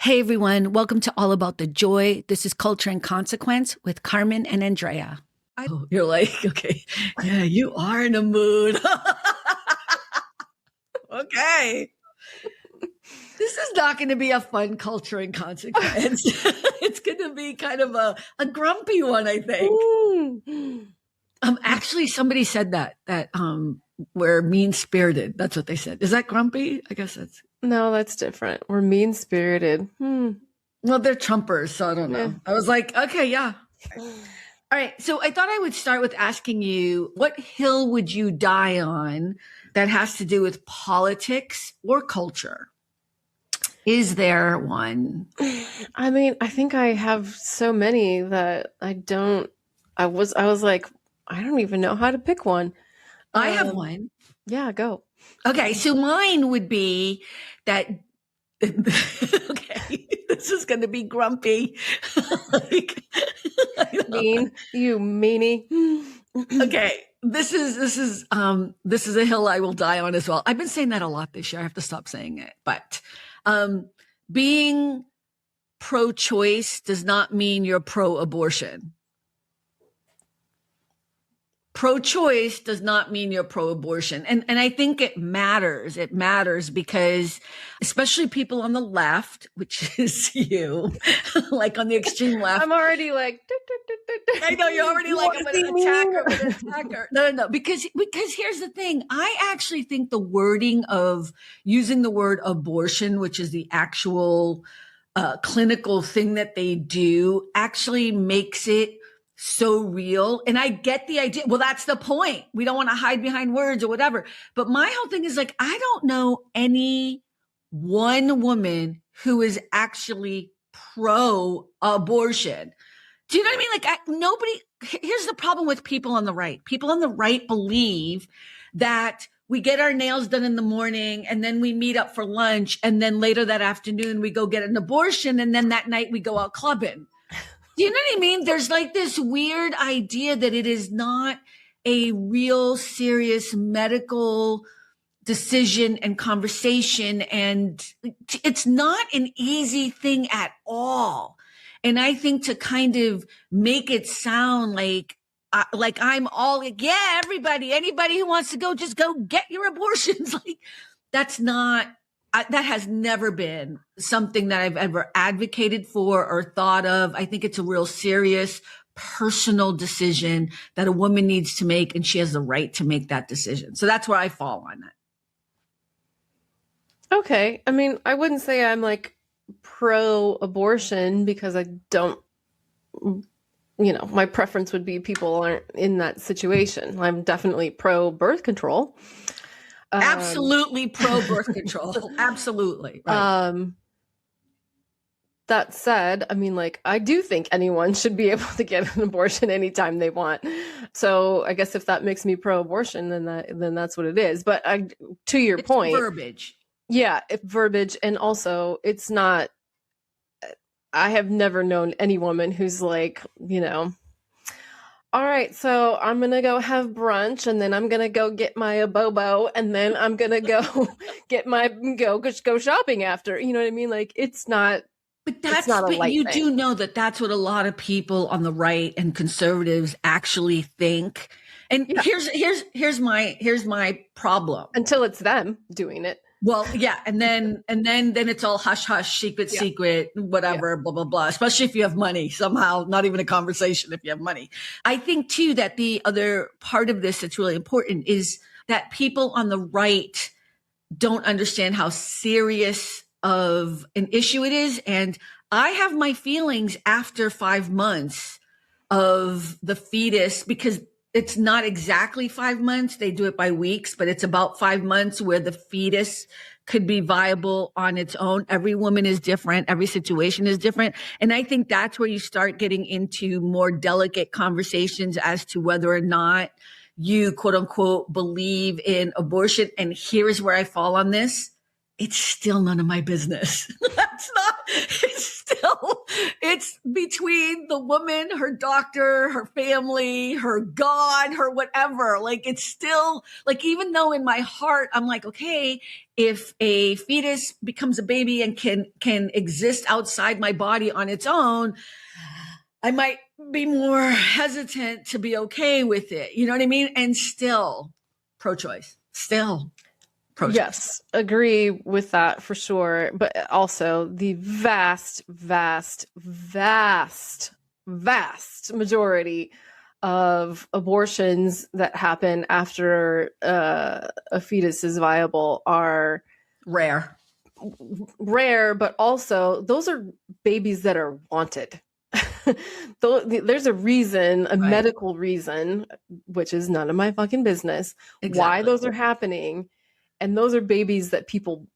Hey everyone, welcome to All About the Joy. This is Culture and Consequence with Carmen and Andrea. You're like, okay, yeah, you are in a mood. Okay. This is not going to be a fun Culture and Consequence. It's going to be kind of a grumpy one, I think. Actually, somebody said that we're mean-spirited. That's what they said. Is that grumpy? I guess that's... No, that's different. We're mean-spirited. Well, they're Trumpers, so I don't know. Yeah. I was like, okay, yeah. All right. So I thought I would start with asking you, what hill would you die on that has to do with politics or culture? Is there one? I mean, I think I have so many that I was like, I don't even know how to pick one. I have one. Yeah, go. Okay. So mine would be that, okay, this is going to be grumpy. Mean, you meanie. Okay. This is a hill I will die on as well. I've been saying that a lot this year. I have to stop saying it, but, being pro-choice does not mean you're pro-abortion. Pro-choice does not mean you're pro-abortion. And I think it matters. It matters because especially people on the left, which is you, like on the extreme left. I'm already like, I know you're already like, I'm an attacker. No. Because here's the thing. I actually think the wording of using the word abortion, which is the actual clinical thing that they do, actually makes it so real. And I get the idea. Well, that's the point. We don't want to hide behind words or whatever. But my whole thing is like, I don't know any one woman who is actually pro-abortion. Do you know what I mean? Like nobody, here's the problem with people on the right. People on the right believe that we get our nails done in the morning and then we meet up for lunch. And then later that afternoon, we go get an abortion. And then that night we go out clubbing. Do you know what I mean? There's like this weird idea that it is not a real serious medical decision and conversation. And it's not an easy thing at all. And I think to kind of make it sound like I'm all like, yeah, anybody who wants to go, just go get your abortions. Like that's not, that has never been something that I've ever advocated for or thought of. I think it's a real serious personal decision that a woman needs to make, and she has the right to make that decision. So that's where I fall on that. Okay. I mean, I wouldn't say I'm like pro-abortion because I don't, my preference would be people aren't in that situation. I'm definitely pro-birth control. Absolutely pro-birth control. Absolutely. Right. That said, I mean, like, I do think anyone should be able to get an abortion anytime they want. So I guess if that makes me pro-abortion, then that's what it is. But to your point, verbiage. Yeah, verbiage. And also it's not, I have never known any woman who's like, all right, so I'm going to go have brunch and then I'm going to go get my abobo and then I'm going to go go shopping after. You know what I mean? Like it's not, but you do know that that's what a lot of people on the right and conservatives actually think. And yeah. here's my problem. Until it's them doing it. Well, yeah. And then it's all hush, hush, secret, whatever, blah, blah, blah. Especially if you have money somehow, not even a conversation if you have money. I think too, that the other part of this that's really important is that people on the right don't understand how serious of an issue it is. And I have my feelings after 5 months of the fetus, because it's not exactly 5 months. They do it by weeks, but it's about 5 months where the fetus could be viable on its own. Every woman is different. Every situation is different. And I think that's where you start getting into more delicate conversations as to whether or not you, quote unquote, believe in abortion. And here's where I fall on this. It's still none of my business. It's between the woman, her doctor, her family, her God, her whatever. Like, it's still like, even though in my heart, I'm like, okay, if a fetus becomes a baby and can exist outside my body on its own, I might be more hesitant to be okay with it. You know what I mean? And still pro-choice, still pro-choice. Yes, agree with that for sure. But also the vast, vast, vast, vast majority of abortions that happen after a fetus is viable are Rare, but also those are babies that are wanted. There's a reason, a medical reason, which is none of my fucking business, why those are happening. And those are babies that people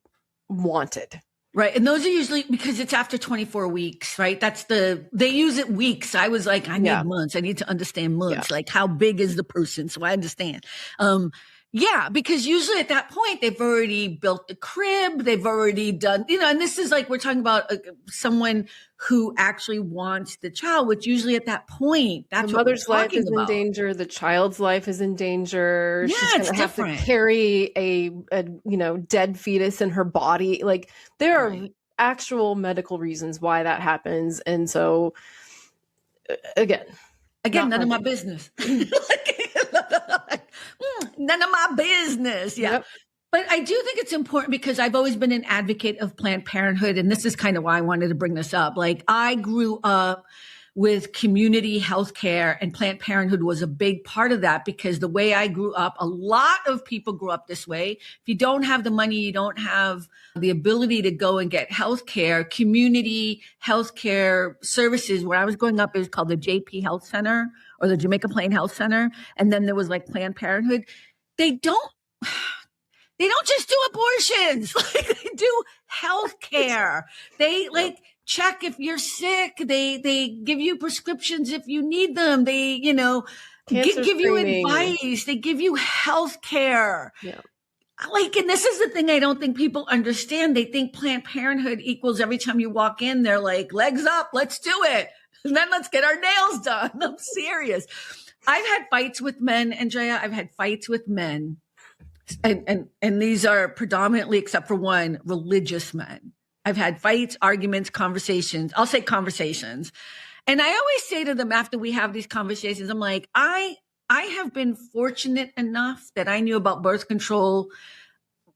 wanted. Right. And those are usually because it's after 24 weeks, right? They use it weeks. I was like, I need months. I need to understand months. Like, how big is the person? So I understand. Yeah, because usually at that point, they've already built the crib. They've already done, and this is like, we're talking about someone who actually wants the child, which usually at that point, that's the what mother's life is about. in danger. The child's life is in danger. Yeah, she's going to have to carry a dead fetus in her body. Like, there are actual medical reasons why that happens. And so again, none of my business. None of my business. Yeah. Yep. But I do think it's important because I've always been an advocate of Planned Parenthood. And this is kind of why I wanted to bring this up. Like, I grew up with community healthcare, and Planned Parenthood was a big part of that, because the way I grew up, a lot of people grew up this way. If you don't have the money, you don't have the ability to go and get healthcare, community healthcare services. Where I was growing up, it was called the JP Health Center or the Jamaica Plain Health Center. And then there was like Planned Parenthood. They don't just do abortions. Like, they do healthcare. They check if you're sick. They give you prescriptions if you need them. They, give you advice. They give you healthcare. Yeah. And this is the thing I don't think people understand. They think Planned Parenthood equals every time you walk in, they're like, legs up, let's do it. And then let's get our nails done. I'm serious. I've had fights with men, Andrea. I've had fights with men. And these are predominantly, except for one, religious men. I've had fights, arguments, conversations. I'll say conversations. And I always say to them after we have these conversations, I'm like, I have been fortunate enough that I knew about birth control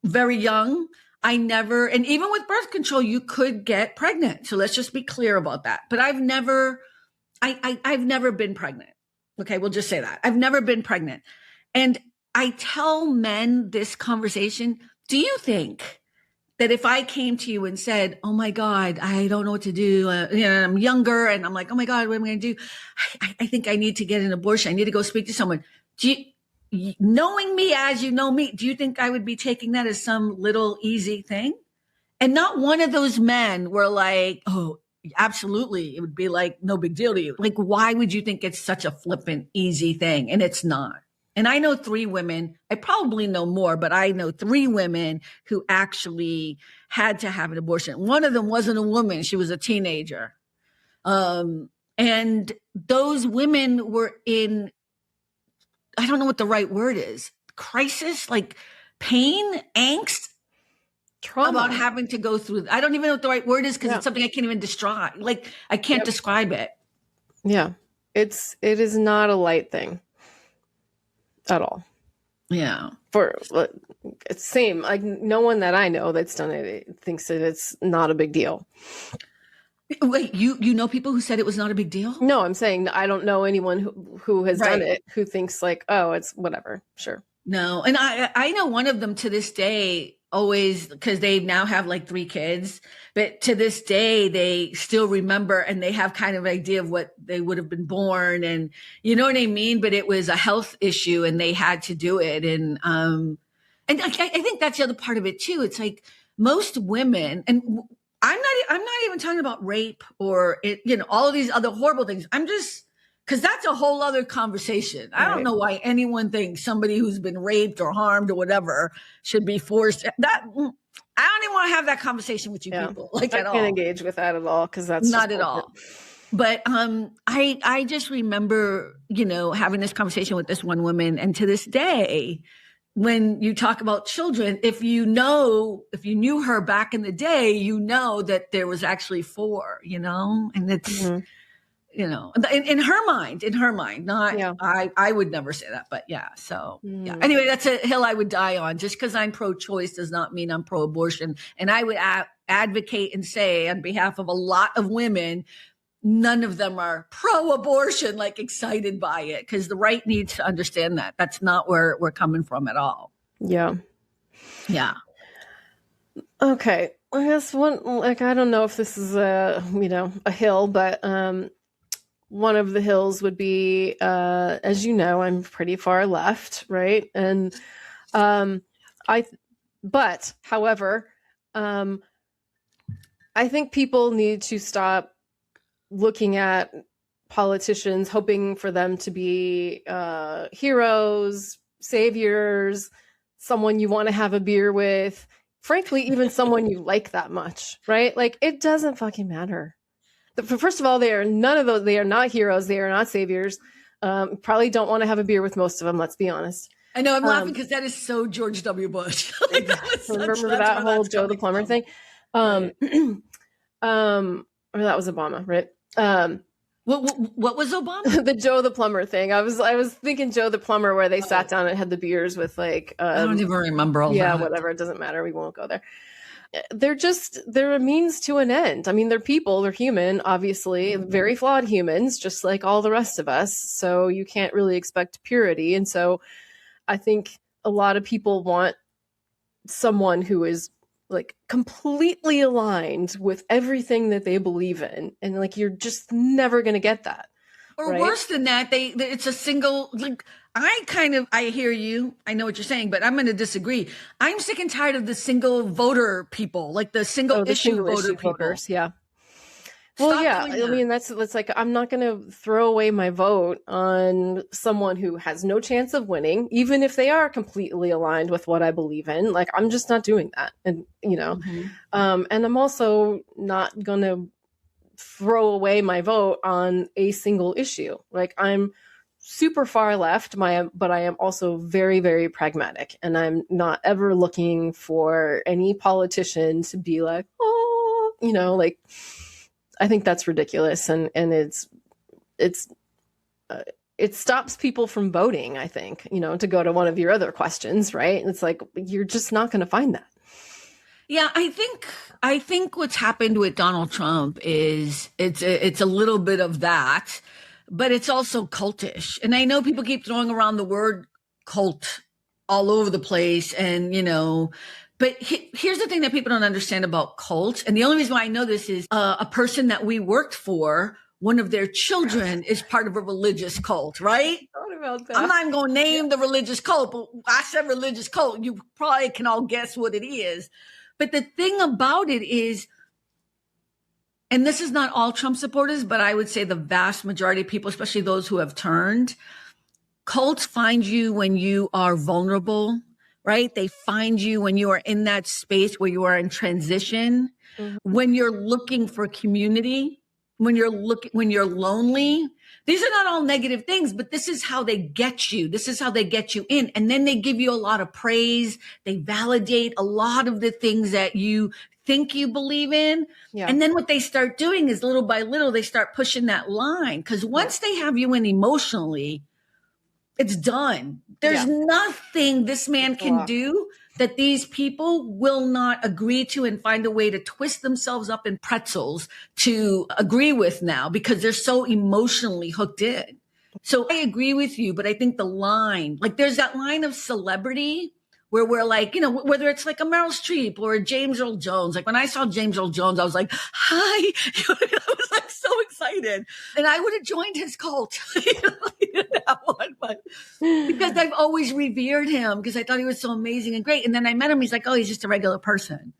very young. And even with birth control, you could get pregnant. So let's just be clear about that. But I've never been pregnant. Okay, we'll just say that. I've never been pregnant. And I tell men this conversation, do you think that if I came to you and said, oh my God, I don't know what to do, I'm younger, and I'm like, oh my God, what am I going to do? I think I need to get an abortion. I need to go speak to someone. Knowing me as you know me, do you think I would be taking that as some little easy thing? And not one of those men were like, oh, absolutely. It would be like, no big deal to you. Like, why would you think it's such a flippant, easy thing? And it's not. And I know 3 women, I probably know more, but I know 3 women who actually had to have an abortion. One of them wasn't a woman. She was a teenager. And those women were in, I don't know what the right word is, crisis, like pain, angst, trauma about having to go through. I don't even know what the right word is, because it's something I can't even describe. Like, I can't describe it. Yeah. It is not a light thing at all. Yeah. It's same. Like, no one that I know that's done it thinks that it's not a big deal. Wait, you know people who said it was not a big deal? No, I'm saying I don't know anyone who has done it who thinks like, oh, it's whatever. Sure. No. And I know one of them to this day, always, because they now have like 3 kids, but to this day they still remember, and they have kind of an idea of what they would have been born, and you know what I mean? But it was a health issue and they had to do it. And I think that's the other part of it too. It's like most women, and I'm not even talking about rape or all of these other horrible things. I'm just, because that's a whole other conversation. I don't know why anyone thinks somebody who's been raped or harmed or whatever should be forced. I don't even want to have that conversation with you people, like, at all. I can't engage with that at all, because that's not at all. But I just remember, having this conversation with this one woman, and to this day, when you talk about children, if you knew her back in the day, you know that there was actually four, and it's, in her mind, not, Yeah. I would never say that, but yeah. So yeah. Mm. Anyway, that's a hill I would die on. Just because I'm pro-choice does not mean I'm pro-abortion. And I would advocate and say on behalf of a lot of women, none of them are pro-abortion, like excited by it, because the right needs to understand that. That's not where we're coming from at all. Yeah. Yeah. Okay. I guess I don't know if this is a hill, but one of the hills would be, as you know, I'm pretty far left, right? And however, I think people need to stop looking at politicians, hoping for them to be heroes, saviors, someone you want to have a beer with, frankly, even someone you like that much, right? Like, it doesn't fucking matter. First of all, they are none of those. They are not heroes. They are not saviors. Probably don't want to have a beer with most of them. Let's be honest. I know I'm laughing because that is so George W. Bush. Remember that whole Joe the plumber thing? Right. Or that was Obama, right? What was Obama? The Joe the plumber thing. I was thinking Joe the plumber, where they sat down and had the beers with like. I don't even remember all that. Yeah, whatever. It doesn't matter. We won't go there. They're a means to an end. I mean, they're people, they're human, obviously, very flawed humans, just like all the rest of us. So you can't really expect purity. And so I think a lot of people want someone who is like completely aligned with everything that they believe in. And like, you're just never going to get that. Or right? Worse than that, it's a single, like, I hear you. I know what you're saying, but I'm going to disagree. I'm sick and tired of the single voter people, like the single issue voter people. Voters, yeah. Well, yeah, I mean, that's like, I'm not going to throw away my vote on someone who has no chance of winning, even if they are completely aligned with what I believe in. Like, I'm just not doing that. And, and I'm also not going to throw away my vote on a single issue. Like, I'm super far left, but I am also very, very pragmatic. And I'm not ever looking for any politician to be like, oh, like, I think that's ridiculous, and it stops people from voting. I think, to go to one of your other questions, right? It's like, you're just not going to find that. Yeah, I think what's happened with Donald Trump is it's a little bit of that, but it's also cultish. And I know people keep throwing around the word cult all over the place, and but here's the thing that people don't understand about cults. And the only reason why I know this is a person that we worked for, one of their children is part of a religious cult, right? I'm not even going to name the religious cult, but I said religious cult. You probably can all guess what it is. But the thing about it is, and this is not all Trump supporters, but I would say the vast majority of people, especially those who have turned, cults find you when you are vulnerable. Right? They find you when you are in that space where you are in transition, when you're looking for community, when you're lonely. These are not all negative things, but this is how they get you. This is how they get you in. And then they give you a lot of praise. They validate a lot of the things that you think you believe in. Yeah. And then what they start doing is little by little, they start pushing that line. Because once they have you in emotionally, it's done. There's nothing this man can do that these people will not agree to and find a way to twist themselves up in pretzels to agree with now, because they're so emotionally hooked in. So I agree with you, but I think the line, like there's that line of celebrity where we're like, whether it's like a Meryl Streep or a James Earl Jones. Like when I saw James Earl Jones, I was like, hi. I was like so excited. And I would have joined his cult. That one, but because I've always revered him because I thought he was so amazing and great. And then I met him. He's like, oh, he's just a regular person.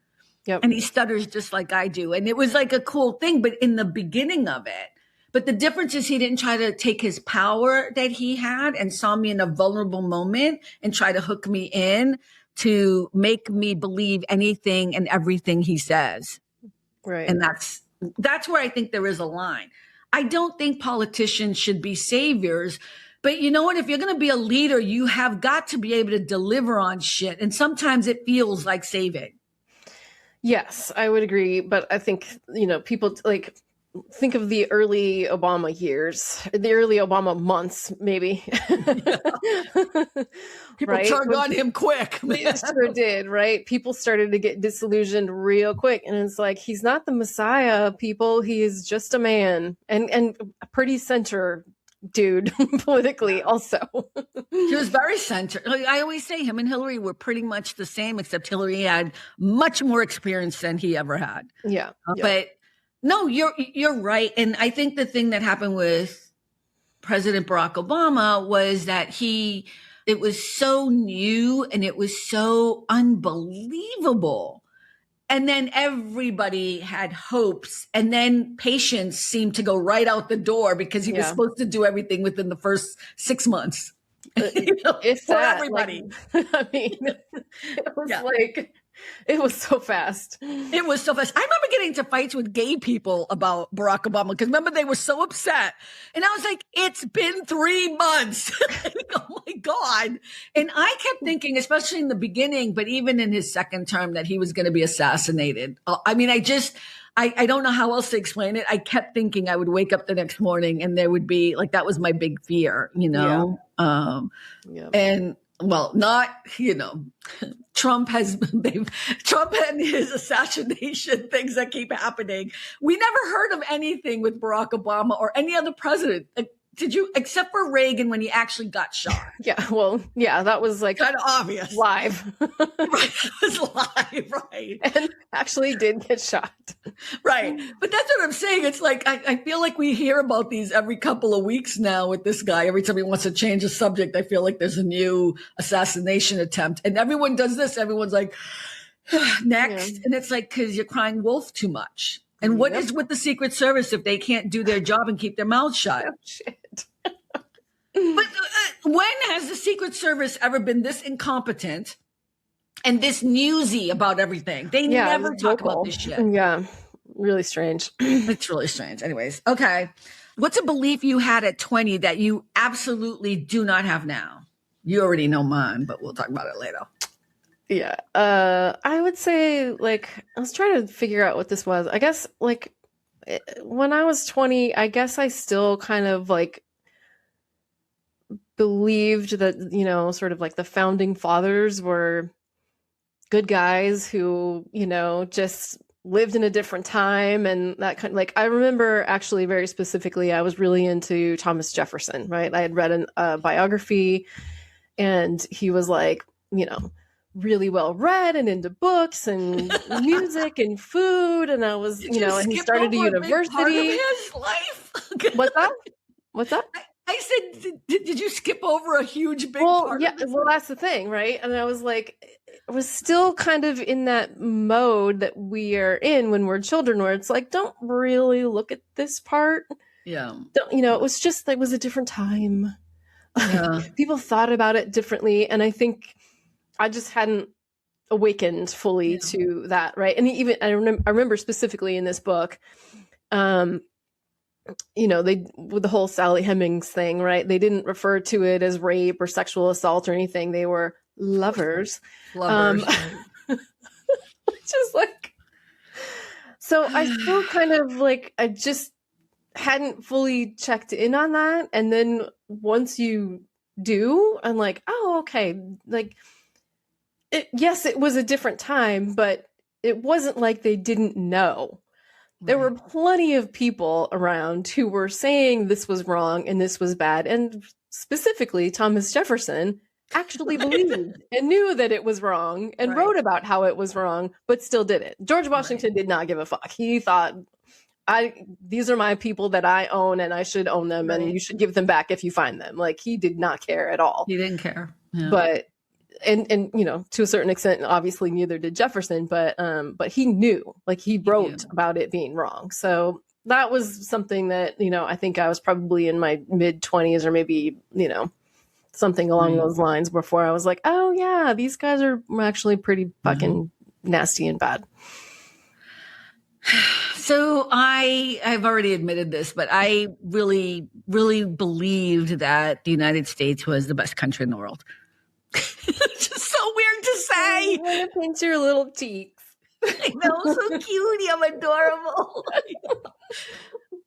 Yep. And he stutters just like I do. And it was like a cool thing, but in the beginning of it. But the difference is he didn't try to take his power that he had and saw me in a vulnerable moment and try to hook me in to make me believe anything and everything he says. Right. And that's where I think there is a line. I don't think politicians should be saviors, But you know what? If you're going to be a leader, you have got to be able to deliver on shit. And sometimes it feels like saving. Yes, I would agree. But I think, people like think of the early Obama years, the early Obama months, maybe. People right? turned on him quick. They sure did, right? People started to get disillusioned real quick. And it's like, he's not the Messiah, people. He is just a man and a pretty center dude politically also. He was very centered. Like I always say, him and Hillary were pretty much the same, except Hillary had much more experience than he ever had. Yeah. But no, you're right. And I think the thing that happened with President Barack Obama was that it was so new and it was so unbelievable. And then everybody had hopes, and then patience seemed to go right out the door because he was supposed to do everything within the first 6 months. It's for that, everybody. Like, I mean, it was like, it was so fast. It was so fast. I remember getting into fights with gay people about Barack Obama because remember they were so upset. And I was like, it's been 3 months. Oh my God. And I kept thinking, especially in the beginning, but even in his second term, that he was going to be assassinated. I mean, I don't know how else to explain it. I kept thinking I would wake up the next morning and there would be like, that was my big fear, and well, not, Trump and his assassination things that keep happening. We never heard of anything with Barack Obama or any other president. Did you, except for Reagan when he actually got shot? Yeah, well, that was like kind of obvious. Live. Right, it was live, right. And actually did get shot. Right. But that's what I'm saying. It's like, I feel like we hear about these every couple of weeks now with this guy. Every time he wants to change the subject, I feel like there's a new assassination attempt. And everyone does this. Everyone's like, next. Yeah. And it's like, because you're crying wolf too much. And what is with the Secret Service if they can't do their job and keep their mouths shut? Oh, shit. But when has the Secret Service ever been this incompetent and this newsy about everything? They never talk about this shit. Yeah, really strange. It's really strange. Anyways, okay. What's a belief you had at 20 that you absolutely do not have now? You already know mine, but we'll talk about it later. Yeah. I would say, like, I was trying to figure out what this was. I guess, like, when I was 20, I guess I still kind of, like, believed that, sort of like the founding fathers were good guys who, just lived in a different time and that kind of, like, I remember actually very specifically, I was really into Thomas Jefferson, right? I had read a biography and he was like, really well read and into books and music and food. And I was, and he started a university. Part of his life. What's that? I said, did you skip over a huge big part? Yeah, well, that's the thing, right? And I was like, I was still kind of in that mode that we are in when we're children, where it's like, don't really look at this part. Yeah. It was just, it was a different time. Yeah. People thought about it differently. And I think I just hadn't awakened fully to that, right? And even I remember specifically in this book, they with the whole Sally Hemings thing, right? They didn't refer to it as rape or sexual assault or anything. They were lovers. Just like, so I still kind of like, I just hadn't fully checked in on that. And then once you do, I'm like, oh, okay, like. Yes, it was a different time, but it wasn't like they didn't know. There were plenty of people around who were saying this was wrong and this was bad. And specifically, Thomas Jefferson actually believed and knew that it was wrong and wrote about how it was wrong, but still did it. George Washington did not give a fuck. He thought, these are my people that I own and I should own them and you should give them back if you find them. Like, he did not care at all. He didn't care. Yeah. But and to a certain extent, obviously neither did Jefferson, but he knew, like, he wrote about it being wrong. So that was something that, I think I was probably in my mid-20s or maybe, something along those lines before I was like, oh yeah, these guys are actually pretty fucking nasty and bad. So I've already admitted this, but I really, really believed that the United States was the best country in the world. It's just so weird to say. I'm gonna pinch your little cheeks. I know, so cutie. I'm adorable.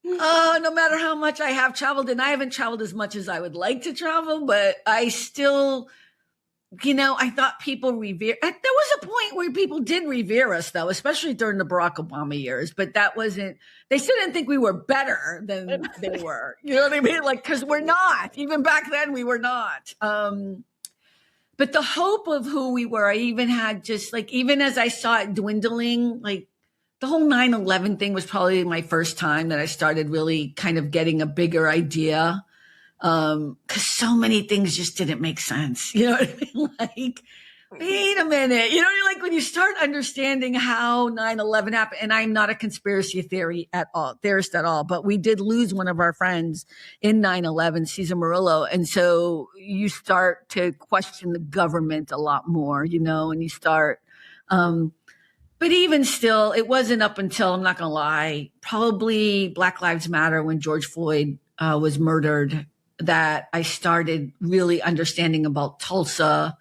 No matter how much I have traveled, and I haven't traveled as much as I would like to travel, but I still, I thought people revere. There was a point where people did revere us, though, especially during the Barack Obama years. But that wasn't. They still didn't think we were better than they were. You know what I mean? Like, because we're not. Even back then, we were not. But the hope of who we were, I even had just like, even as I saw it dwindling, like the whole 9/11 thing was probably my first time that I started really kind of getting a bigger idea. Because so many things just didn't make sense. You know what I mean? Like, wait a minute. You know, you're like when you start understanding how 9/11 happened, and I'm not a conspiracy theorist at all, but we did lose one of our friends in 9/11, Cesar Murillo. And so you start to question the government a lot more, and you start, but even still, it wasn't up until, I'm not going to lie, probably Black Lives Matter when George Floyd was murdered that I started really understanding about Tulsa,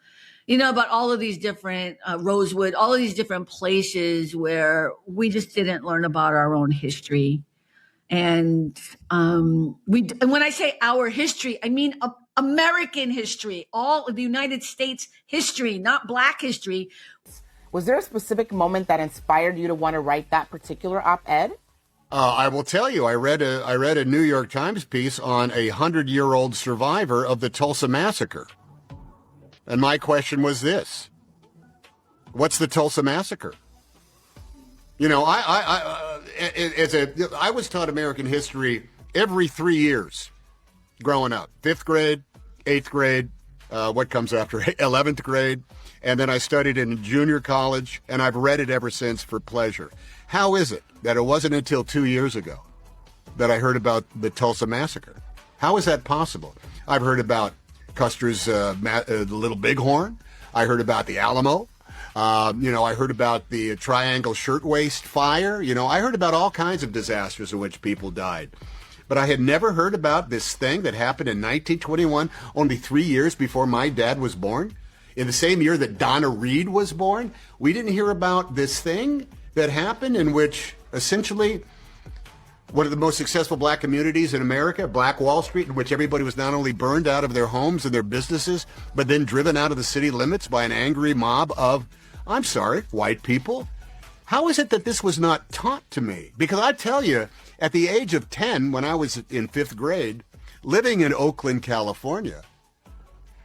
about all of these different Rosewood, all of these different places where we just didn't learn about our own history. And and when I say our history, I mean American history, all of the United States history, not Black history. Was there a specific moment that inspired you to want to write that particular op-ed? I will tell you, I read a New York Times piece on a 100-year-old survivor of the Tulsa Massacre. And my question was this: what's the Tulsa Massacre? I was taught American history every 3 years growing up. 5th grade, 8th grade, what comes after 11th grade. And then I studied in junior college, and I've read it ever since for pleasure. How is it that it wasn't until 2 years ago that I heard about the Tulsa Massacre? How is that possible? I've heard about Custer's the Little Bighorn. I heard about the Alamo. I heard about the Triangle Shirtwaist Fire. I heard about all kinds of disasters in which people died. But I had never heard about this thing that happened in 1921, only 3 years before my dad was born. In the same year that Donna Reed was born, we didn't hear about this thing that happened in which essentially one of the most successful Black communities in America, Black Wall Street, in which everybody was not only burned out of their homes and their businesses, but then driven out of the city limits by an angry mob of, I'm sorry, white people. How is it that this was not taught to me? Because I tell you, at the age of 10, when I was in 5th grade, living in Oakland, California,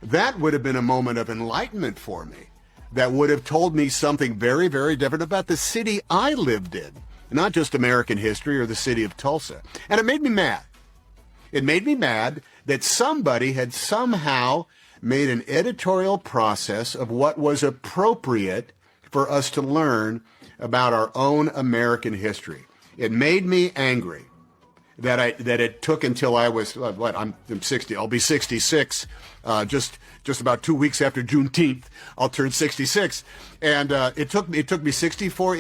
that would have been a moment of enlightenment for me. That would have told me something very, very different about the city I lived in, not just American history or the city of Tulsa. And it made me mad. It made me mad that somebody had somehow made an editorial process of what was appropriate for us to learn about our own American history. It made me angry that it took until I was, I'm 60, I'll be 66, just about 2 weeks after Juneteenth, I'll turn 66. And it took me 54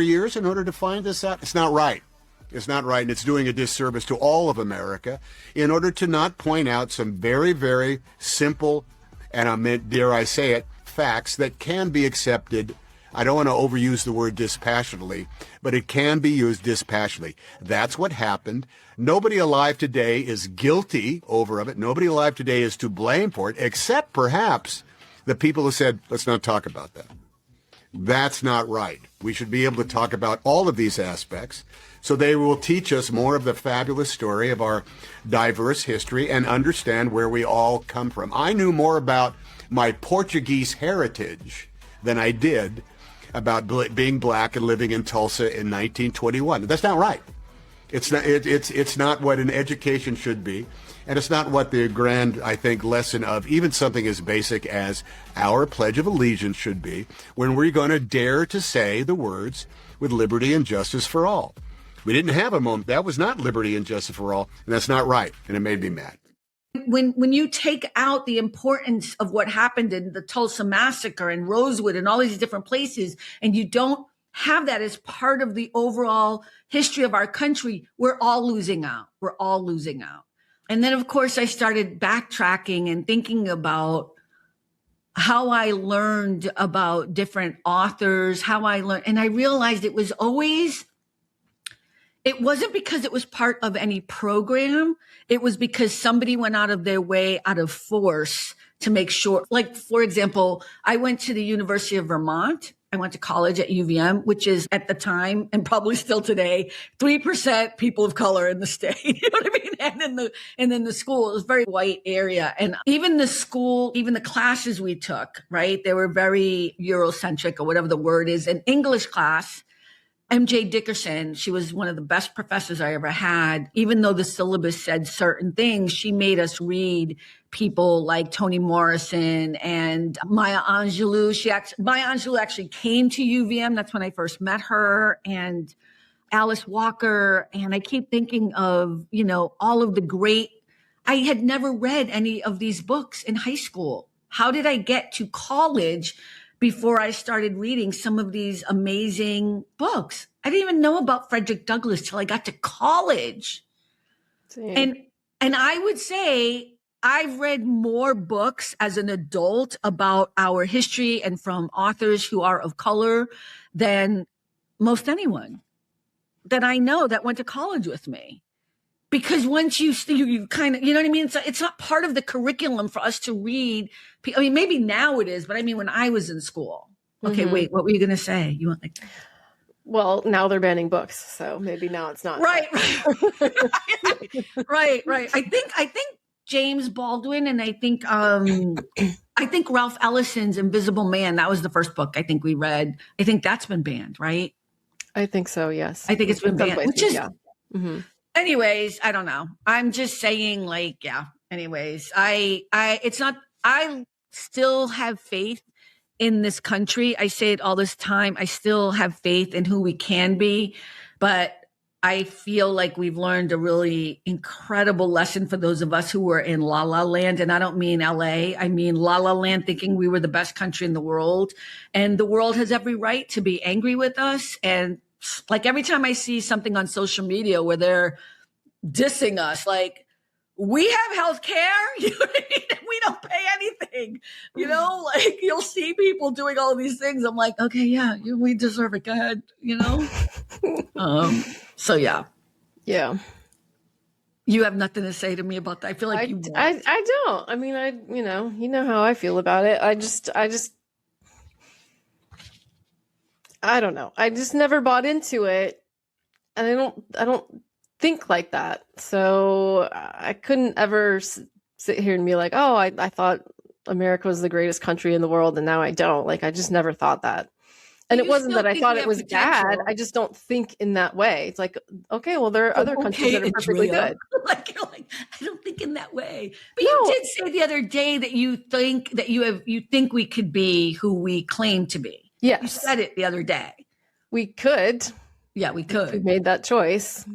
years in order to find this out. It's not right. It's not right, and it's doing a disservice to all of America in order to not point out some very, very simple, and dare I say it, facts that can be accepted. I don't want to overuse the word dispassionately, but it can be used dispassionately. That's what happened. Nobody alive today is guilty over of it. Nobody alive today is to blame for it, except perhaps the people who said, let's not talk about that. That's not right. We should be able to talk about all of these aspects, so they will teach us more of the fabulous story of our diverse history and understand where we all come from. I knew more about my Portuguese heritage than I did about being Black and living in Tulsa in 1921. That's not right. It's not what an education should be, and it's not what the grand, I think, lesson of even something as basic as our Pledge of Allegiance should be when we're going to dare to say the words with liberty and justice for all. We didn't have a moment. That was not liberty and justice for all, and that's not right, and it made me mad. When you take out the importance of what happened in the Tulsa Massacre and Rosewood and all these different places, and you don't have that as part of the overall history of our country, we're all losing out. We're all losing out. And then, of course, I started backtracking and thinking about how I learned about different authors, and I realized it wasn't because it was part of any program. It was because somebody went out of their way, out of force, to make sure. Like, for example, I went to the University of Vermont. I went to college at UVM, which is at the time, and probably still today, 3% people of color in the state. You know what I mean? And then the school, it was a very white area. And even the school, even the classes we took, right? They were very Eurocentric, or whatever the word is. An English class, MJ Dickerson, she was one of the best professors I ever had. Even though the syllabus said certain things, she made us read people like Toni Morrison and Maya Angelou. Maya Angelou actually came to UVM. That's when I first met her. And Alice Walker. And I keep thinking of, all of the great, I had never read any of these books in high school. How did I get to college before I started reading some of these amazing books? I didn't even know about Frederick Douglass till I got to college. Same. And I would say I've read more books as an adult about our history and from authors who are of color than most anyone that I know that went to college with me. Because once you kind of, you know what I mean? It's not part of the curriculum for us to read. I mean, maybe now it is, but I mean, when I was in school. Okay, Wait, what were you going to say? You want like? Well, now they're banning books, so maybe now it's not. Right. Right. I think James Baldwin, and I think Ralph Ellison's Invisible Man. That was the first book I think we read. I think that's been banned, right? I think so. Yes. I think it's been banned, which is. Yeah. Mm-hmm. Anyways, I don't know. I'm just saying, like, yeah. Anyways, I still have faith in this country. I say it all this time. I still have faith in who we can be, but I feel like we've learned a really incredible lesson for those of us who were in La La Land. And I don't mean LA. I mean La La Land, thinking we were the best country in the world. And the world has every right to be angry with us. And like every time I see something on social media where they're dissing us, like, we have health care, you know what I mean? We don't pay anything, like you'll see people doing all these things. I'm like, okay, yeah, we deserve it. Go ahead, So yeah. Yeah. You have nothing to say to me about that. I feel like I don't. I mean, you know how I feel about it. I don't know. I just never bought into it. And I don't think like that. So I couldn't ever sit here and be like, oh, I thought America was the greatest country in the world, and now I don't. Like, I just never thought that. And it wasn't that I thought it was bad. I just don't think in that way. It's like, okay, well, there are other countries that are perfectly good. You're like, I don't think in that way. But you did say the other day that you think that you think we could be who we claim to be. Yes. You said it the other day. We could. Yeah, we could. We made that choice.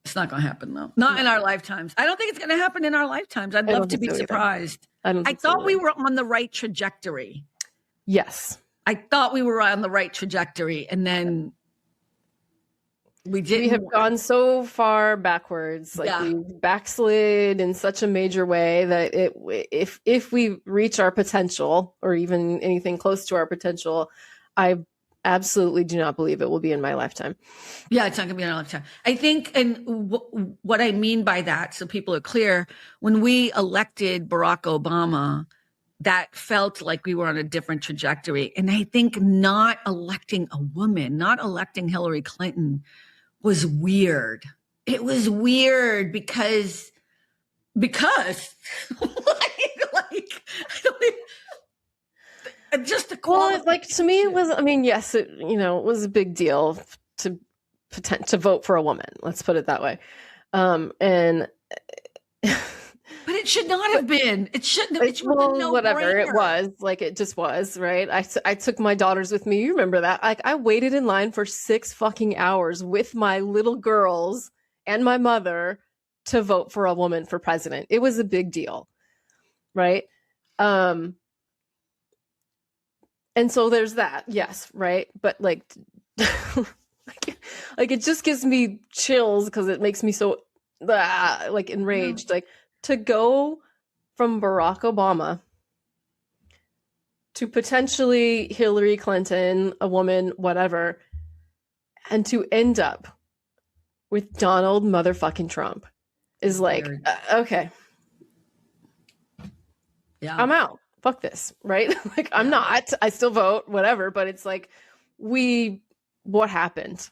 It's not going to happen, though. Not in our lifetimes. I don't think it's going to happen in our lifetimes. I'd love to be surprised. I thought we were on the right trajectory. Yes. I thought we were on the right trajectory, and then we didn't. We have gone so far backwards. Like, we backslid in such a major way that if we reach our potential, or even anything close to our potential, I absolutely do not believe it will be in my lifetime. Yeah, it's not going to be in our lifetime. I think, and what I mean by that, so people are clear, when we elected Barack Obama, that felt like we were on a different trajectory. And I think not electing a woman, not electing Hillary Clinton was weird. It was weird because like I don't even, just the well, like, to me, it was, I mean, yes, it was a big deal to vote for a woman. Let's put it that way. And but it should not have been. It shouldn't have. Well, whatever it was, like, it just was, right? I took my daughters with me. You remember that? Like, I waited in line for 6 fucking hours with my little girls and my mother to vote for a woman for president. It was a big deal, right? And so there's that, yes, right? But like, Like it just gives me chills because it makes me so like enraged. Like to go from Barack Obama to potentially Hillary Clinton, a woman, whatever, and to end up with Donald motherfucking Trump is like, okay. Yeah. I'm out. Fuck this, right? Like I'm not. I still vote, whatever, but it's like what happened?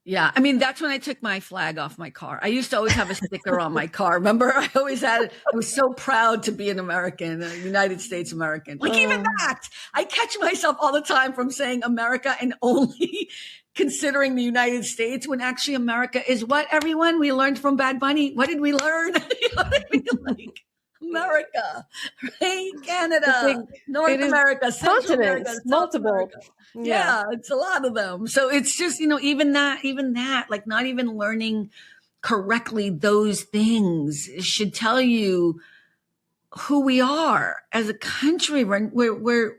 Yeah. I mean, that's when I took my flag off my car. I used to always have a sticker on my car. Remember? I always had it. I was so proud to be an American, a United States American. Like even that, I catch myself all the time from saying America and only considering the United States when actually America is what, everyone? We learned from Bad Bunny. What did we learn? You know what I mean? Like America, right? Canada, North America, Central America, South multiple. America. Yeah, it's a lot of them. So it's just, even that, like not even learning correctly those things should tell you who we are as a country. We're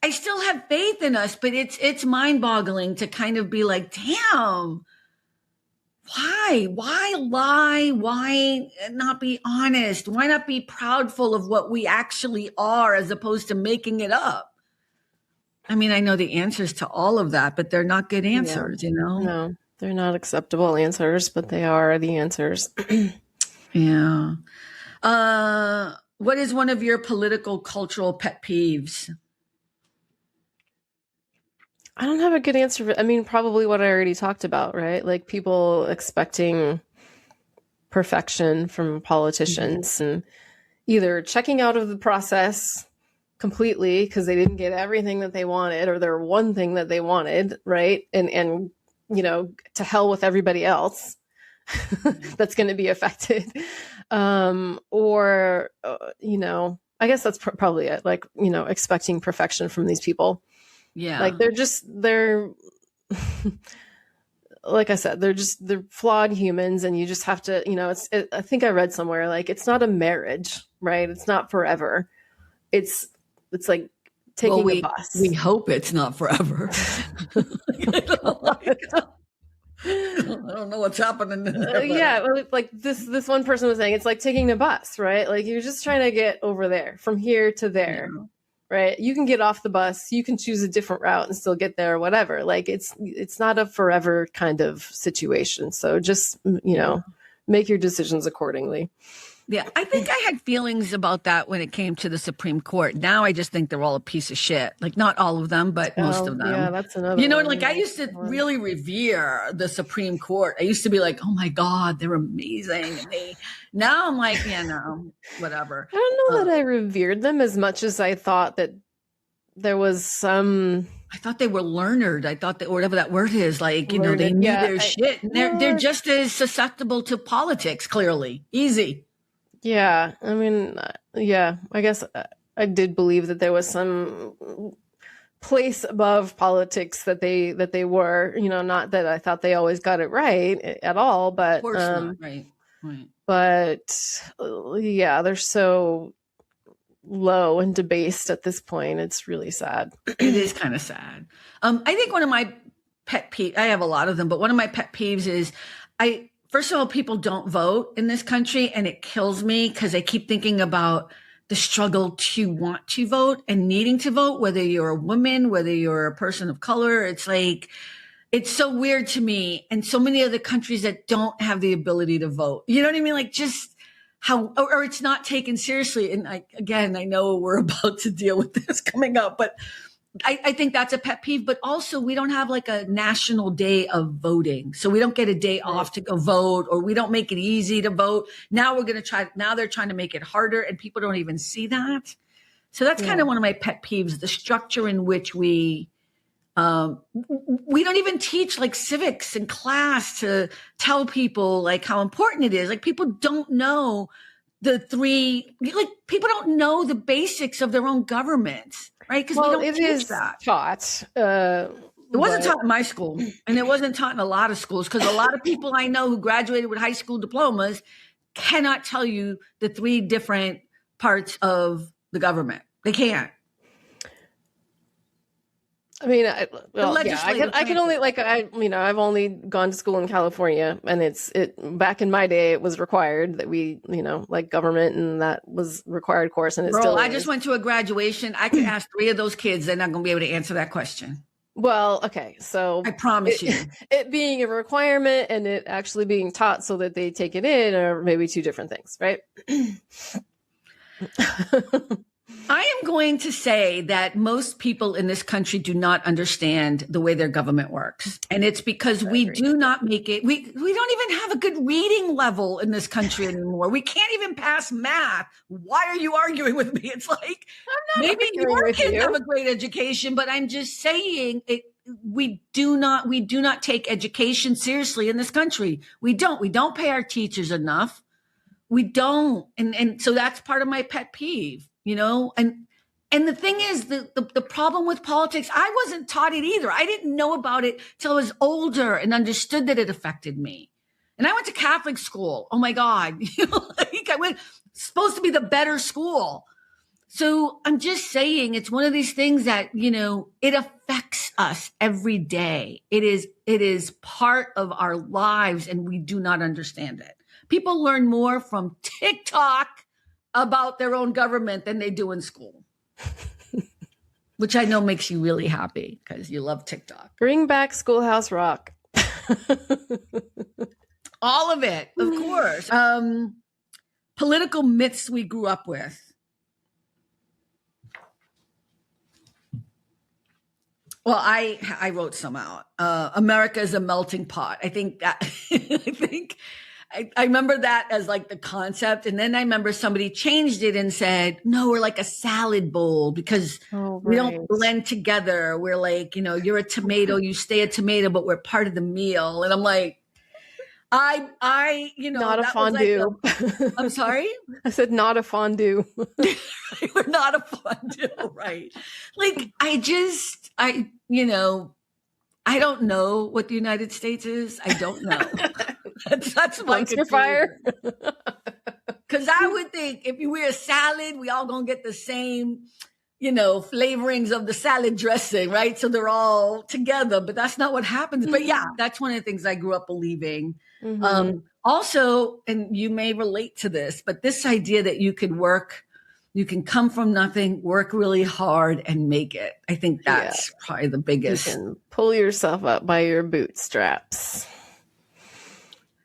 I still have faith in us, but it's mind-boggling to kind of be like, damn, why lie? Why not be honest? Why not be proudful of what we actually are as opposed to making it up? I mean, I know the answers to all of that, but they're not good answers, No, they're not acceptable answers, but they are the answers. Yeah. What is one of your political cultural pet peeves? I don't have a good answer. I mean, probably what I already talked about, right? Like people expecting perfection from politicians and either checking out of the process completely because they didn't get everything that they wanted or their one thing that they wanted, right? And to hell with everybody else that's going to be affected. Or I guess that's probably it. Like, expecting perfection from these people. Yeah. Like they're like I said, they're flawed humans and you just have to, I think I read somewhere, like, it's not a marriage, right? It's not forever. It's like taking a bus. We hope it's not forever. I don't know what's happening in there. Yeah, like this one person was saying, it's like taking a bus, right? Like you're just trying to get over there from here to there. Yeah. Right. You can get off the bus. You can choose a different route and still get there or whatever. Like it's not a forever kind of situation. So just, make your decisions accordingly. Yeah. I think I had feelings about that when it came to the Supreme Court. Now I just think they're all a piece of shit. Like not all of them, but most of them. Yeah, that's another one. Like I used to really revere the Supreme Court. I used to be like, oh my God, they're amazing. And now I'm like, yeah, no, whatever. I don't know that I revered them as much as I thought that there was some. I thought they were learned. I thought that whatever that word is, like, they knew their shit. And they're just as susceptible to politics, clearly. Easy. Yeah. I mean, I guess I did believe that there was some place above politics that they were, not that I thought they always got it right at all, but of course not. Right. But they're so low and debased at this point. It's really sad. It is kind of sad. I think one of my pet peeves, I have a lot of them, but one of my pet peeves is first of all, people don't vote in this country, and it kills me because I keep thinking about the struggle to want to vote and needing to vote, whether you're a woman, whether you're a person of color. It's like, it's so weird to me. And so many other countries that don't have the ability to vote. You know what I mean? Like just how, or it's not taken seriously. And I know we're about to deal with this coming up, but I think that's a pet peeve, but also we don't have like a national day of voting. So we don't get a day off to go vote, or we don't make it easy to vote. Now they're trying to make it harder, and people don't even see that. So that's kind of one of my pet peeves, the structure in which we don't even teach like civics in class to tell people like how important it is. Like people don't know people don't know the basics of their own government. Right? Because we don't teach that. Taught. It wasn't taught in my school, and it wasn't taught in a lot of schools, because a lot of people I know who graduated with high school diplomas cannot tell you the 3 different parts of the government. They can't. I mean, The legislative I can only I've only gone to school in California, and back in my day, it was required that we, like government, and that was required course, and it Girl, still is. I just went to a graduation. I could ask 3 of those kids. They're not going to be able to answer that question. Well, okay, so I promise you. It being a requirement and it actually being taught so that they take it in are maybe 2 different things, right? I am going to say that most people in this country do not understand the way their government works. And it's because we do not make it. We don't even have a good reading level in this country anymore. We can't even pass math. Why are you arguing with me? It's like, maybe your kids have a great education, but I'm just saying we do not take education seriously in this country. We don't pay our teachers enough. We don't. And so that's part of my pet peeve. And the thing is, the problem with politics, I wasn't taught it either. I didn't know about it till I was older and understood that it affected me. And I went to Catholic school. Oh my God. I went supposed to be the better school. So I'm just saying it's one of these things that, it affects us every day. It is part of our lives and we do not understand it. People learn more from TikTok about their own government than they do in school, which I know makes you really happy because you love TikTok. Bring back Schoolhouse Rock. All of it, of course. Political myths we grew up with. Well, I wrote some out. America is a melting pot. I think that I remember that as like the concept. And then I remember somebody changed it and said, no, we're like a salad bowl because we don't blend together. We're like, you're a tomato, you stay a tomato, but we're part of the meal. And I'm like, not a fondue. I'm sorry? I said, not a fondue. We're not a fondue, right? Like, I don't know what the United States is. I don't know. That's my fire. Because I would think if we're a salad, we all gonna get the same, flavorings of the salad dressing, right? So they're all together, but that's not what happens. But yeah, that's one of the things I grew up believing. Mm-hmm. Also, and you may relate to this, but this idea that you can come from nothing, work really hard and make it. I think that's probably the biggest. You can pull yourself up by your bootstraps.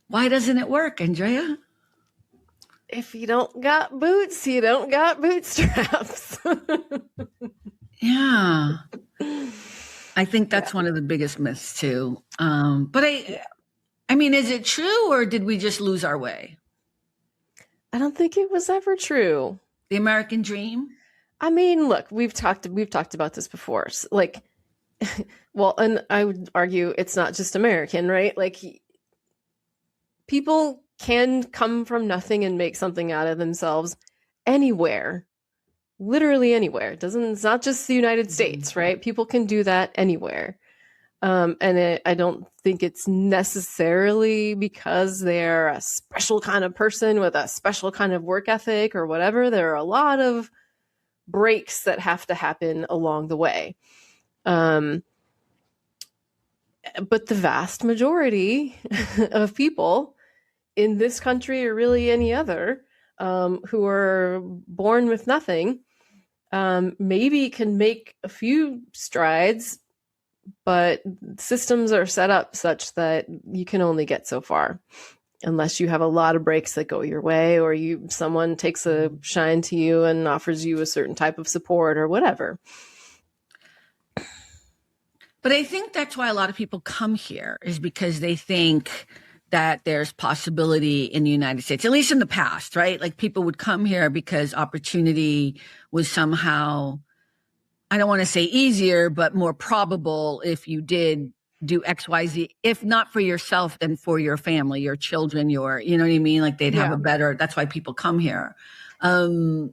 Why doesn't it work, Andrea? If you don't got boots, you don't got bootstraps. Yeah. I think that's one of the biggest myths too. But I mean, is it true or did we just lose our way? I don't think it was ever true. The American dream? I mean, look, we've talked about this before. Like, well, and I would argue it's not just American, right? Like, people can come from nothing and make something out of themselves anywhere, literally anywhere. It's not just the United States, right? People can do that anywhere. I don't think it's necessarily because they're a special kind of person with a special kind of work ethic or whatever. There are a lot of breaks that have to happen along the way. But the vast majority of people in this country or really any other who are born with nothing maybe can make a few strides, but systems are set up such that you can only get so far unless you have a lot of breaks that go your way or someone takes a shine to you and offers you a certain type of support or whatever. But I think that's why a lot of people come here is because they think that there's possibility in the United States, at least in the past, right? Like people would come here because opportunity was somehow, I don't want to say easier, but more probable if you did do X, Y, Z, if not for yourself, then for your family, your children, you know what I mean? Like they'd have a better, that's why people come here. I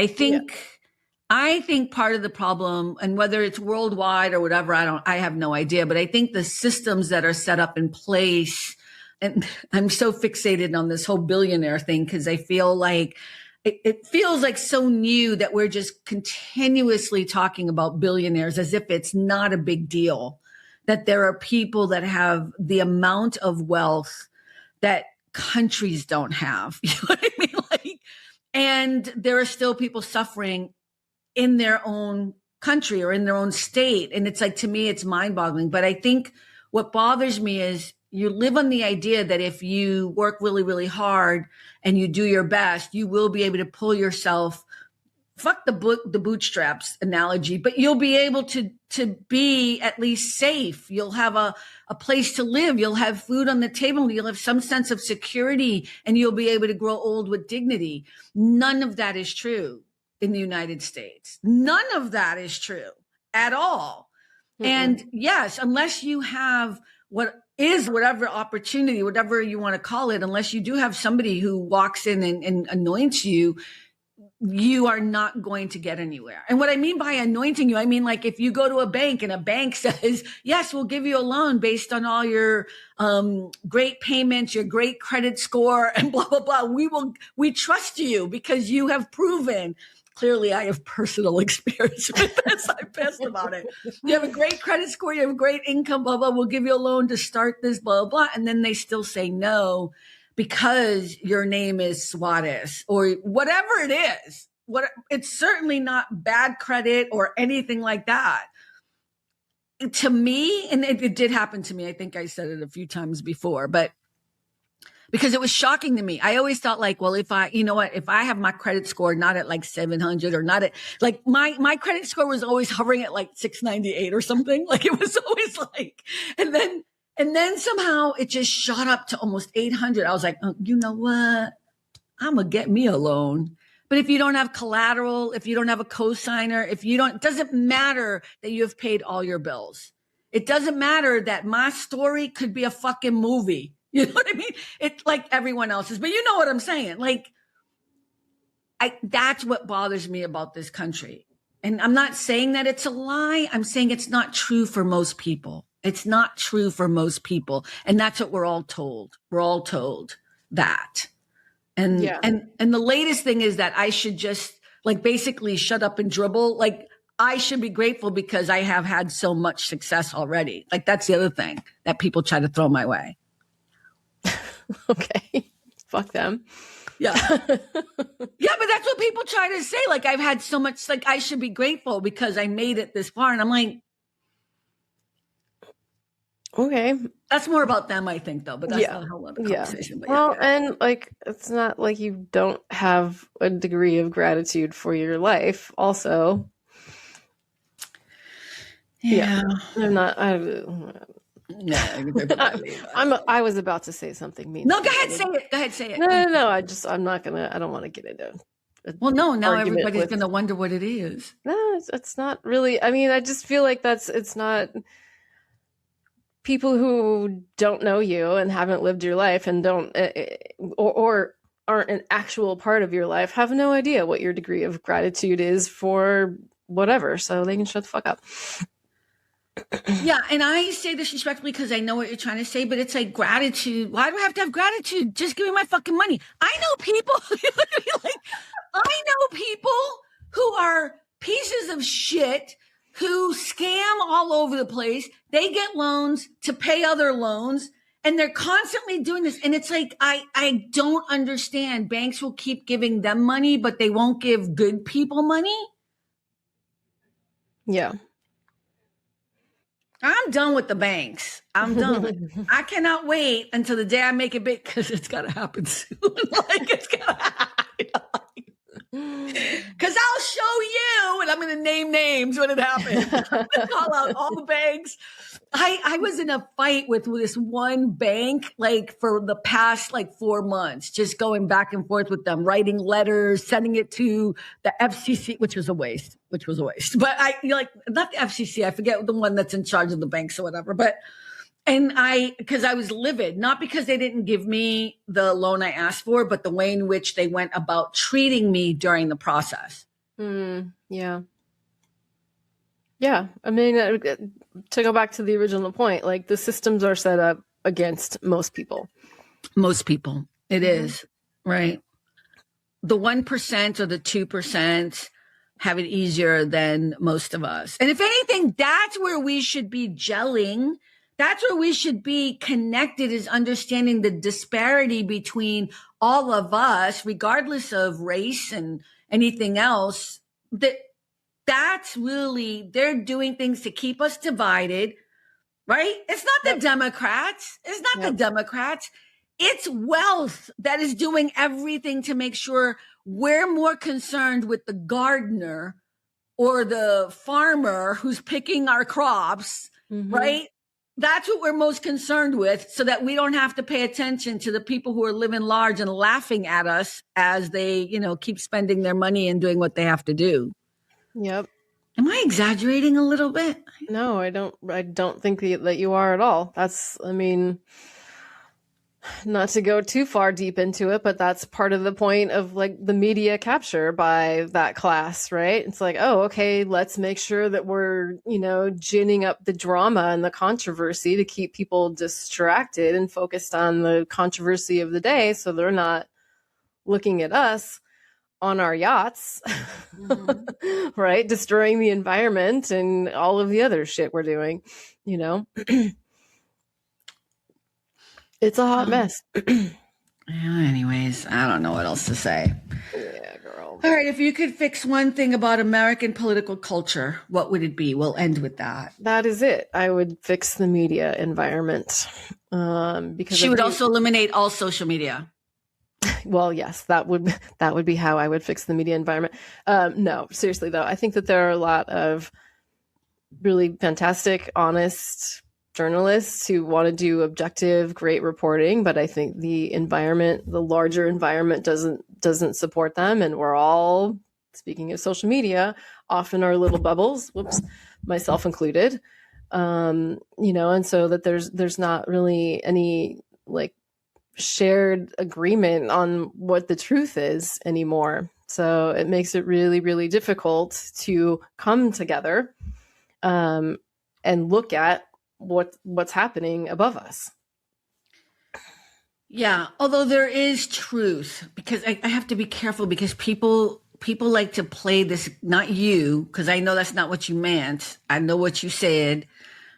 think part of the problem, and whether it's worldwide or whatever, I have no idea, but I think the systems that are set up in place, and I'm so fixated on this whole billionaire thing because I feel like it feels like so new that we're just continuously talking about billionaires as if it's not a big deal, that there are people that have the amount of wealth that countries don't have. You know what I mean? Like, and there are still people suffering in their own country or in their own state. And it's like, to me, it's mind boggling. But I think what bothers me is you live on the idea that if you work really, really hard and you do your best, you will be able to pull yourself, fuck the bootstraps analogy, but you'll be able to be at least safe. You'll have a place to live. You'll have food on the table. You'll have some sense of security, and you'll be able to grow old with dignity. None of that is true in the United States. None of that is true at all. Mm-hmm. And yes, unless you have whatever opportunity, whatever you want to call it, unless you do have somebody who walks in and anoints you, you are not going to get anywhere. And what I mean by anointing you, I mean, like, if you go to a bank and a bank says, yes, we'll give you a loan based on all your great payments, your great credit score, and blah, blah, blah. We trust you because you have proven. Clearly, I have personal experience with this. I'm pissed about it. You have a great credit score. You have a great income, blah, blah. We'll give you a loan to start this, blah, blah. And then they still say no because your name is Suarez or whatever it is. It's certainly not bad credit or anything like that. To me, and it did happen to me. I think I said it a few times before, but because it was shocking to me. I always thought, like, well, if I have my credit score not at like 700 or not at, like, my credit score was always hovering at like 698 or something. Like, it was always like, and then somehow it just shot up to almost 800. I was like, oh, you know what? I'm going to get me a loan. But if you don't have collateral, if you don't have a cosigner, it doesn't matter that you have paid all your bills. It doesn't matter that my story could be a fucking movie. You know what I mean? It's like everyone else's, but you know what I'm saying? Like, that's what bothers me about this country. And I'm not saying that it's a lie. I'm saying it's not true for most people. It's not true for most people. And that's what we're all told. We're all told that. And, yeah. and the latest thing is that I should just, like, basically shut up and dribble. Like, I should be grateful because I have had so much success already. Like, that's the other thing that people try to throw my way. Okay. Fuck them. Yeah. Yeah, but that's what people try to say. Like, I've had so much, like, I should be grateful because I made it this far. And I'm like, okay. That's more about them, I think, though. But that's not a whole other conversation. Yeah. Well, and like, it's not like you don't have a degree of gratitude for your life also. Yeah. I was about to say something mean. No, go ahead, say it. No. I'm not gonna. I don't want to get into. Well, no. Now everybody's gonna wonder what it is. No, it's not really. I mean, I just feel like it's not. People who don't know you and haven't lived your life and don't, or aren't an actual part of your life, have no idea what your degree of gratitude is for whatever. So they can shut the fuck up. Yeah, and I say this respectfully because I know what you're trying to say, but it's like, gratitude. Why do I have to have gratitude? Just give me my fucking money. I know people, who are pieces of shit who scam all over the place. They get loans to pay other loans, and they're constantly doing this. And it's like, I don't understand. Banks will keep giving them money, but they won't give good people money. Yeah. I'm done with the banks. I'm done. I cannot wait until the day I make it big, because it's got to happen soon. Like, it's got to happen. Because I'll show you, and I'm going to name names when it happens. I'm going to call out all the banks. I was in a fight with this one bank, like, for the past, like, 4 months, just going back and forth with them, writing letters, sending it to the FCC, which was a waste. But not the FCC, I forget the one that's in charge of the banks or whatever. But, because I was livid, not because they didn't give me the loan I asked for, but the way in which they went about treating me during the process. Yeah. Yeah. I mean, to go back to the original point, like, the systems are set up against most people. Most people. It is. Right. the 1% or the 2% have it easier than most of us. And if anything, that's where we should be gelling. That's where we should be connected, is understanding the disparity between all of us, regardless of race and anything else. That's really, they're doing things to keep us divided, right? It's not the Democrats. It's not the Democrats. It's wealth that is doing everything to make sure we're more concerned with the gardener or the farmer who's picking our crops, right? That's what we're most concerned with, so that we don't have to pay attention to the people who are living large and laughing at us as they, keep spending their money and doing what they have to do. Yep. Am I exaggerating a little bit? No, I don't think that you are at all. That's, not to go too far deep into it, but that's part of the point of like the media capture by that class, right? It's like, oh, okay, let's make sure that we're, ginning up the drama and the controversy to keep people distracted and focused on the controversy of the day, so they're not looking at us on our yachts, right? Destroying the environment and all of the other shit we're doing, It's a hot mess. Anyways, I don't know what else to say. Yeah, girl. All right, if you could fix one thing about American political culture, what would it be? We'll end with that. That is it. I would fix the media environment. Because she would also eliminate all social media. Well, yes, that would be how I would fix the media environment. No, seriously though, I think that there are a lot of really fantastic, honest journalists who want to do objective, great reporting, but I think the larger environment doesn't support them, and we're all, speaking of social media, off in our little bubbles. Whoops, myself included. And so that there's not really any like shared agreement on what the truth is anymore. So it makes it really, really difficult to come together and look at what's happening above us. Yeah, although there is truth, because I have to be careful, because people like to play this, not you, because I know that's not what you meant. I know what you said.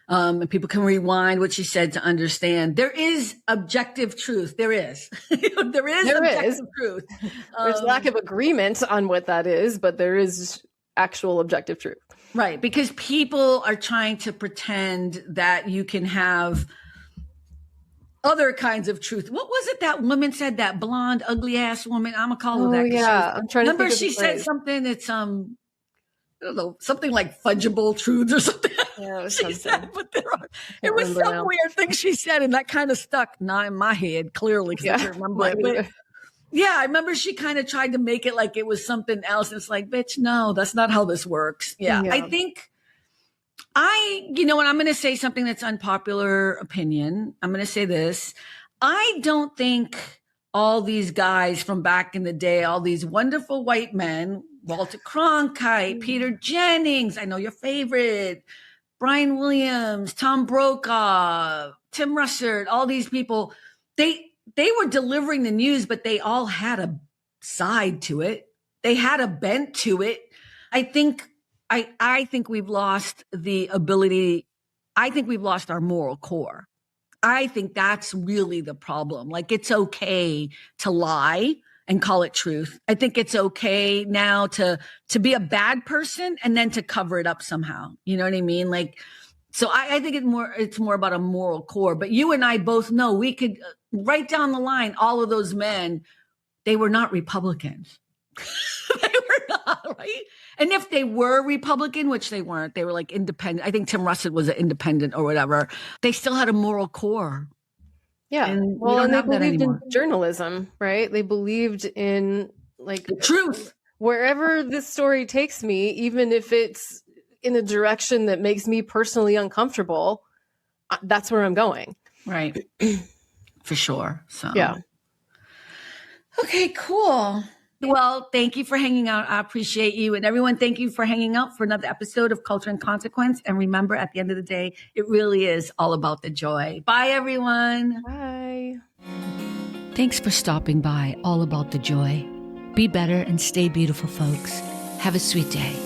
And people can rewind what you said to understand. There is objective truth. There is. There is objective truth. There's lack of agreement on what that is, but there is actual objective truth. Right, because people are trying to pretend that you can have other kinds of truth. What was it that woman said, that blonde, ugly ass woman? I'm going to call her that. Yeah, I'm trying to remember think of she said something that's, I don't know, something like fungible truths or something. Yeah, it was she said, but it was some weird thing she said, and that kind of stuck not in my head, clearly, because I can't remember it. But, yeah, I remember she kind of tried to make it like it was something else. It's like, bitch, no, that's not how this works. Yeah. I think and I'm going to say something that's unpopular opinion. I'm going to say this. I don't think all these guys from back in the day, all these wonderful white men, Walter Cronkite, Peter Jennings, I know your favorite, Brian Williams, Tom Brokaw, Tim Russert, all these people, they were delivering the news, but they all had a side to it. They had a bent to it. I think we've lost the ability. I think we've lost our moral core. I think that's really the problem. Like, it's okay to lie and call it truth. I think it's okay now to be a bad person and then to cover it up somehow. You know what I mean? Like, so I think it's more about a moral core. But you and I both know we could right down the line, all of those men, they were not Republicans. They were not, right? And if they were Republican, which they weren't, they were like independent. I think Tim Russert was an independent or whatever. They still had a moral core. Yeah. And they believed in journalism, right? They believed in like the truth. Wherever this story takes me, even if it's in a direction that makes me personally uncomfortable, that's where I'm going. Right. For sure. So, yeah. Okay, cool. Well, thank you for hanging out. I appreciate you. And everyone, thank you for hanging out for another episode of Culture and Consequence. And remember, at the end of the day, it really is all about the joy. Bye, everyone. Bye. Thanks for stopping by All About the Joy. Be better and stay beautiful, folks. Have a sweet day.